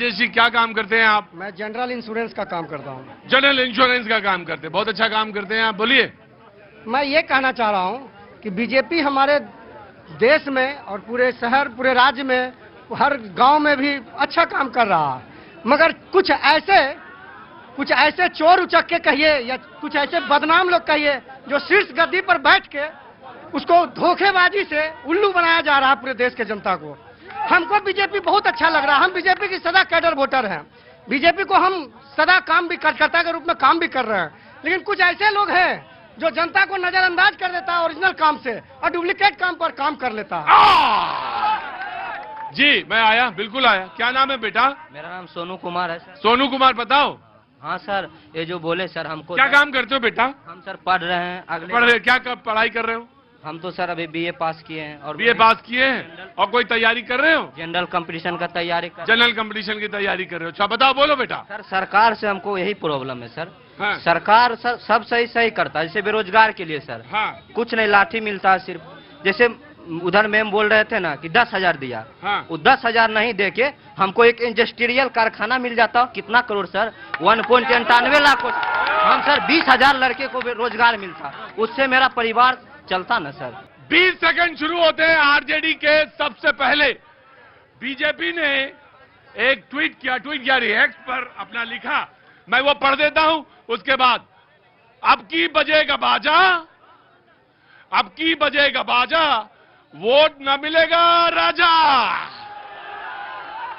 जी क्या काम करते हैं आप? मैं जनरल इंश्योरेंस का काम करता हूँ। जनरल इंश्योरेंस का काम करते हैं, बहुत अच्छा काम करते हैं आप, बोलिए। मैं ये कहना चाह रहा हूँ कि बीजेपी हमारे देश में और पूरे शहर पूरे राज्य में हर गांव में भी अच्छा काम कर रहा है, मगर कुछ ऐसे चोर उचक्के कहिए या कुछ ऐसे बदनाम लोग कहिए जो शीर्ष गद्दी पर बैठ के उसको धोखेबाजी से उल्लू बनाया जा रहा है पूरे देश के जनता को। हमको बीजेपी बहुत अच्छा लग रहा है, हम बीजेपी की सदा कैडर वोटर हैं, बीजेपी को हम सदा काम भी कार्यकर्ता के रूप में काम भी कर रहे हैं, लेकिन कुछ ऐसे लोग हैं जो जनता को नजरअंदाज कर देता है ओरिजिनल काम से और डुप्लीकेट काम पर काम कर लेता है। जी मैं आया, बिल्कुल आया। क्या नाम है बेटा? मेरा नाम सोनू कुमार है सर। सोनू कुमार, बताओ। हाँ सर, ये जो बोले सर हमको। क्या काम करते हो बेटा? हम सर पढ़ रहे हैं, अगले पढ़ रहे, क्या पढ़ाई कर रहे हो? हम तो सर अभी बीए पास किए हैं। और बीए पास किए हैं और कोई तैयारी कर रहे हो? जनरल कंपटीशन का तैयारी कर। जनरल कंपटीशन की तैयारी कर रहे हो? अच्छा बताओ, बोलो बेटा। सर सरकार से हमको यही प्रॉब्लम है सर। हाँ। सरकार सर सब सही करता है, जैसे बेरोजगार के लिए सर। हाँ। कुछ नहीं, लाठी मिलता है सिर्फ। जैसे उधर मैम बोल रहे थे ना कि 10,000 दिया। हाँ। वो 10,000 नहीं दे के हमको एक इंडस्ट्रियल कारखाना मिल जाता। कितना करोड़ सर? 1.98 लाख। हम सर 20,000 लड़के को रोजगार मिलता, उससे मेरा परिवार चलता ना सर। 20 सेकंड शुरू होते हैं आरजेडी के। सबसे पहले बीजेपी ने एक ट्वीट किया रिएक्ट पर अपना लिखा, मैं वो पढ़ देता हूं, उसके बाद अब की बजेगा बाजा, अब की बजेगा बाजा, वोट न मिलेगा राजा,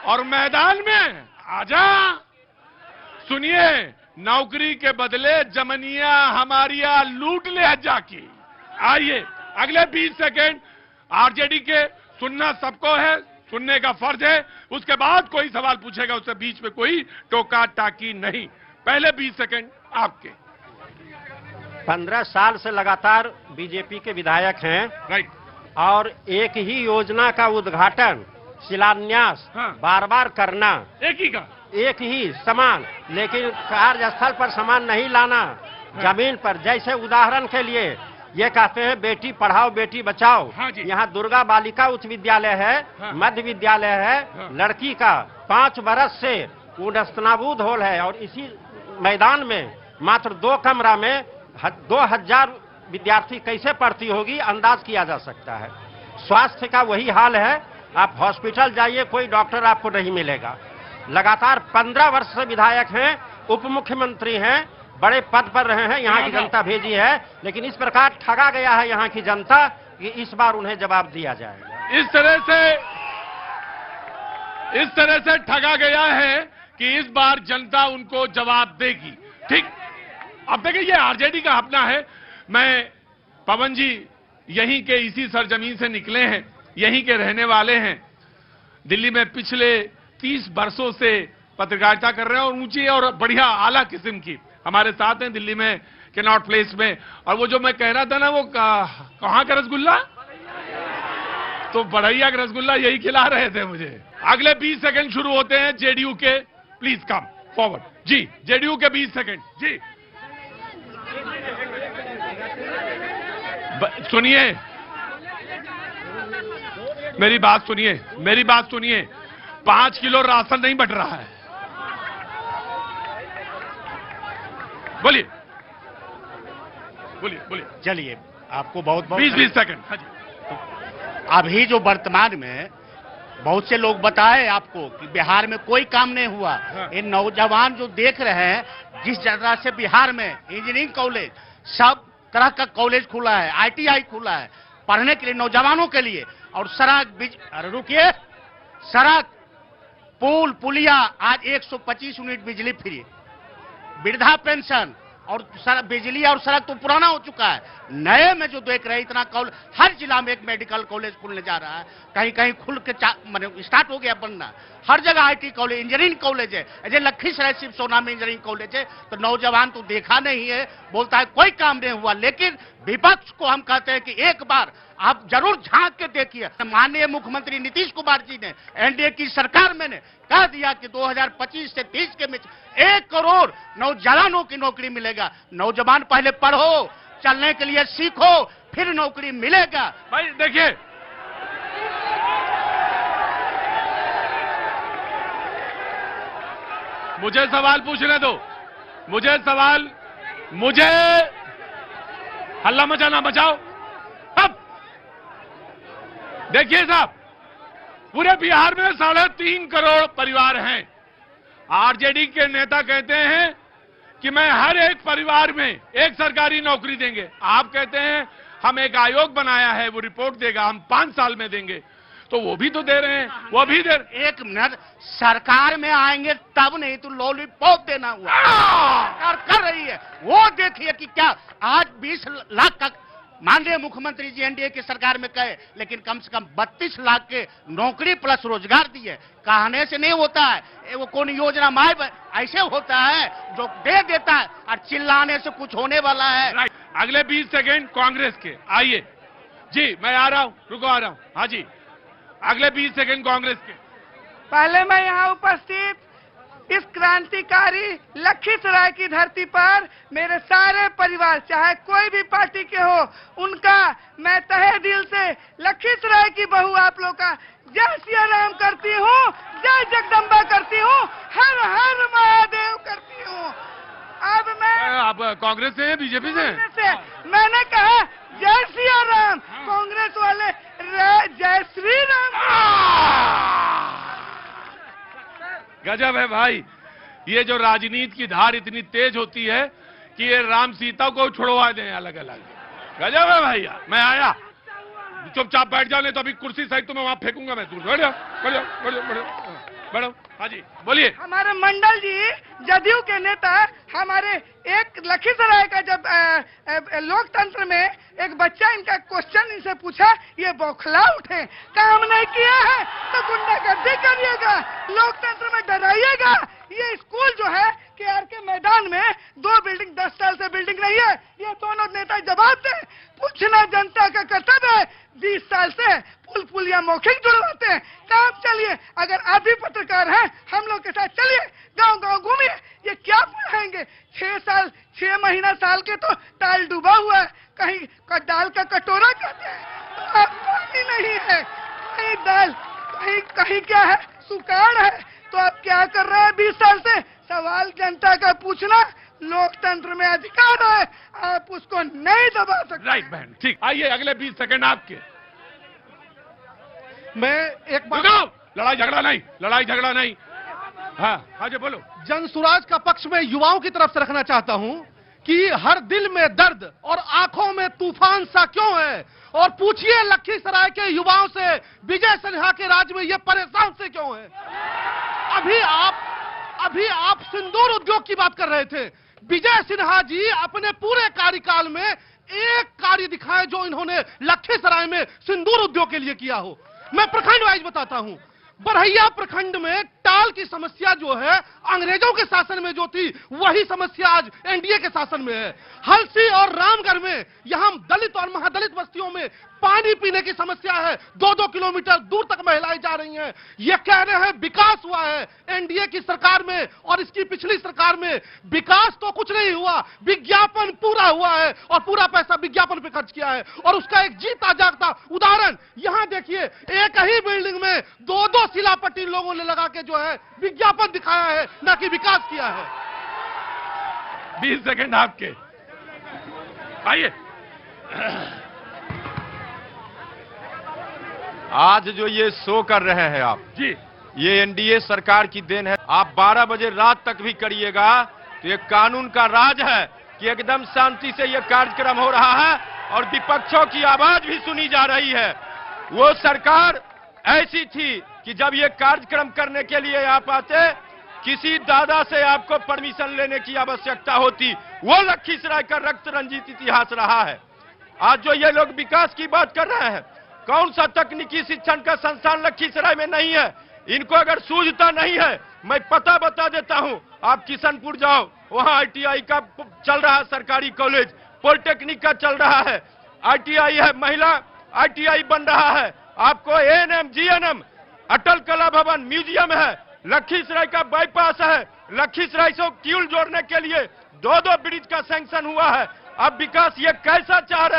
और मैदान में आजा। सुनिए, नौकरी के बदले जमनिया हमारिया लूट ले हज्जा की। आइए अगले 20 सेकेंड आरजेडी के सुनना सबको है, सुनने का फर्ज है, उसके बाद कोई सवाल पूछेगा उससे बीच में कोई टोका टाकी नहीं। पहले 20 सेकेंड आपके। 15 साल से लगातार बीजेपी के विधायक हैं। राइट। और एक ही योजना का उद्घाटन शिलान्यास बार बार करना, एक ही सामान, लेकिन कार्यस्थल पर सामान नहीं लाना, जमीन पर। जैसे उदाहरण के लिए ये कहते हैं बेटी पढ़ाओ बेटी बचाओ। यहाँ दुर्गा बालिका उच्च विद्यालय है, मध्य विद्यालय है, लड़की का 5 बरस से वो नस्तनाबूद हॉल है, और इसी मैदान में मात्र 2 कमरा में 2000 विद्यार्थी कैसे पढ़ती होगी अंदाज किया जा सकता है। स्वास्थ्य का वही हाल है, आप हॉस्पिटल जाइए कोई डॉक्टर आपको नहीं मिलेगा। लगातार 15 वर्ष से विधायक हैं, उप मुख्यमंत्री हैं, बड़े पद पर रहे हैं, यहाँ की जनता भेजी है, लेकिन इस प्रकार ठगा गया है यहाँ की जनता कि इस बार उन्हें जवाब दिया जाएगा। इस तरह से ठगा गया है कि इस बार जनता उनको जवाब देगी। ठीक, अब देखिए ये आरजेडी का अपना है। मैं पवन जी यहीं के इसी सरजमीन से निकले हैं, यहीं के रहने वाले हैं, दिल्ली में पिछले 30 वर्षों से पत्रकारिता कर रहे हैं, और ऊंची और बढ़िया आला किस्म की। हमारे साथ हैं दिल्ली में कैनॉट प्लेस में। और वो जो मैं कह रहा था ना, वो कहाँ का रसगुल्ला, तो बड़ैया का रसगुल्ला यही खिला रहे थे मुझे। अगले 20 सेकंड शुरू होते हैं जेडीयू के। Please come forward ji. JDU के 20 सेकंड जी। सुनिए, मेरी बात सुनिए, 5 किलो राशन नहीं बट रहा है। बोलिए। चलिए, आपको बहुत 20 सेकंड। हाँ जी। अभी जो वर्तमान में बहुत से लोग बताए आपको कि बिहार में कोई काम नहीं हुआ। ये नौजवान जो देख रहे हैं, जिस तरह से बिहार में इंजीनियरिंग कॉलेज, सब तरह का कॉलेज खुला है, आईटीआई खुला है पढ़ने के लिए नौजवानों के लिए, और रुकिए, सड़क पुल पुलिया आज 125 यूनिट बिजली फ्री, वृद्धा पेंशन, और बिजली और सड़क तो पुराना हो चुका है। नए में जो देख रहे हैं इतना कॉलेज, हर जिला में एक मेडिकल कॉलेज खुलने जा रहा है, कहीं कहीं खुल के स्टार्ट हो गया बनना, हर जगह आईटी कॉलेज, इंजीनियरिंग कॉलेज है। ऐसे लखीसराय शिव सोना में इंजीनियरिंग कॉलेज है, तो नौजवान तो देखा नहीं है, बोलता है कोई काम नहीं हुआ। लेकिन विपक्ष को हम कहते हैं कि एक बार आप जरूर झांक के देखिए। माननीय मुख्यमंत्री नीतीश कुमार जी ने एनडीए की सरकार में कह दिया कि 2025 से 30 के बीच 1 करोड़ नौजवानों की नौकरी मिलेगा। नौजवान पहले पढ़ो, चलने के लिए सीखो, फिर नौकरी मिलेगा। भाई देखिए, मुझे सवाल पूछने दो, मुझे हल्ला मचाना बचाओ। अब देखिए साहब, पूरे बिहार में 3.5 करोड़ परिवार हैं। आरजेडी के नेता कहते हैं कि मैं हर एक परिवार में एक सरकारी नौकरी देंगे। आप कहते हैं हम एक आयोग बनाया है, वो रिपोर्ट देगा, हम 5 साल में देंगे। तो वो भी तो दे रहे हैं, वो भी दे रहे। एक मिनट, सरकार में आएंगे तब, नहीं तो लॉलीपॉप देना हुआ सरकार कर रही है। वो देखिए कि क्या आज 20 लाख का माननीय मुख्यमंत्री जी एनडीए की सरकार में कहे, लेकिन कम से कम 32 लाख के नौकरी प्लस रोजगार दिए। कहने से नहीं होता है, वो कौन योजना माए ऐसे होता है जो दे देता है और चिल्लाने से कुछ होने वाला है। अगले 20 सेकेंड कांग्रेस के, आइए जी, मैं आ रहा हूं, रुको आ रहा हूं। हाँ जी, अगले 20 सेकेंड कांग्रेस के। पहले मैं यहाँ उपस्थित इस क्रांतिकारी लखीसराय की धरती पर मेरे सारे परिवार, चाहे कोई भी पार्टी के हो, उनका मैं तहे दिल से लखीसराय की बहू आप लोग का जय सिया राम करती हूँ, जय जगदम्बा करती हूँ, हर हर महादेव करती हूँ। अब मैं आप कांग्रेस से हैं, बीजेपी से हैं? मैंने कहा जय सिया राम, कांग्रेस वाले जय श्री राम। गजब है भाई, ये जो राजनीति की धार इतनी तेज होती है कि ये राम सीता को छुड़वा दें अलग अलग। गजब है भाई यार। मैं आया, चुपचाप बैठ जाओ, नहीं तो अभी कुर्सी सहित तुम्हें वहां फेंकूंगा मैं। तू बैठ जाओ, बैठ जाओ, बैठ जाओ, बैठ जाओ, बैठो। हाँ जी बोलिए। हमारे मंडल जी जदयू के नेता, हमारे एक लखीसराय का जब लोकतंत्र में एक बच्चा इनका क्वेश्चन इनसे पूछा, ये बौखला उठे, काम नहीं किया है तो गुंडागर्दी करिएगा, लोकतंत्र में डराइएगा। ये स्कूल जो है केआर के मैदान में 2 बिल्डिंग 10 साल से बिल्डिंग नहीं है, ये दोनों नेता जवाब दें। पूछना जनता का कर्तव्य है। 20 साल से पुल पुलिया मौखिक जुड़वाते हैं, काम चलिए। अगर आप भी पत्रकार हैं, हम लोग के साथ चलिए, गांव गांव घूमिए। ये क्या पढ़ाएंगे? 6 महीना साल के तो ताल डूबा हुआ है, कहीं दाल का कटोरा कहते हैं, पानी नहीं है, कहीं दाल, कहीं क्या है, सुकाड़ है। तो आप क्या कर रहे हैं 20 साल से? सवाल जनता का पूछना लोकतंत्र में अधिकार है, आप उसको नहीं दबा सकते। राइट बहन, ठीक। आइए अगले 20 सेकंड आपके। मैं एक बात, लड़ाई झगड़ा नहीं। हाँ जी बोलो। जन सुराज का पक्ष में युवाओं की तरफ से रखना चाहता हूं कि हर दिल में दर्द और आंखों में तूफान सा क्यों है, और पूछिए लखीसराय के युवाओं से विजय सिन्हा के राज में ये परेशान से क्यों है। अभी आप सिंदूर उद्योग की बात कर रहे थे। विजय सिन्हा जी अपने पूरे कार्यकाल में एक कार्य दिखाए जो इन्होंने लखीसराय में सिंदूर उद्योग के लिए किया हो। मैं प्रखंड वाइज बताता हूं। बरहैया प्रखंड में टाल की समस्या जो है अंग्रेजों के शासन में जो थी, वही समस्या आज एनडीए के शासन में है। हलसी और रामगढ़ में यहां दलित और महादलित बस्तियों में पानी पीने की समस्या है। 2-2 किलोमीटर दूर तक महिलाएं जा रही हैं। ये कह रहे हैं विकास हुआ है एनडीए की सरकार में, और इसकी पिछली सरकार में विकास तो कुछ नहीं हुआ, विज्ञापन पूरा हुआ है और पूरा पैसा विज्ञापन पे खर्च किया है। और उसका एक जीता जागता उदाहरण यहां देखिए, एक ही बिल्डिंग में 2-2 सिलापट्टी लोगों ने लगा के जो है विज्ञापन दिखाया है, ना कि विकास किया है। 20 सेकंड आपके। आइए। आज जो ये शो कर रहे हैं आप जी, ये एनडीए सरकार की देन है। आप 12 बजे रात तक भी करिएगा तो ये कानून का राज है कि एकदम शांति से ये कार्यक्रम हो रहा है और विपक्षों की आवाज भी सुनी जा रही है। वो सरकार ऐसी थी कि जब ये कार्यक्रम करने के लिए आप आते, किसी दादा से आपको परमिशन लेने की आवश्यकता होती। वो लखीसराय का रक्त रंजित इतिहास रहा है। आज जो ये लोग विकास की बात कर रहे हैं, कौन सा तकनीकी शिक्षण का संस्थान लखीसराय में नहीं है? इनको अगर सूझता नहीं है, मैं पता बता देता हूं। आप किशनपुर जाओ, वहां आईटीआई का चल रहा है, सरकारी कॉलेज, पॉलिटेक्निक का चल रहा है, आईटीआई है, महिला आईटीआई बन रहा है। आपको एएनएम, जीएनएम, अटल कला भवन, म्यूजियम है। लखीसराय का बाईपास है। लखीसराय से किउल जोड़ने के लिए 2-2 ब्रिज का सैंक्शन हुआ है। अब विकास ये कैसा चाह रहे हैं?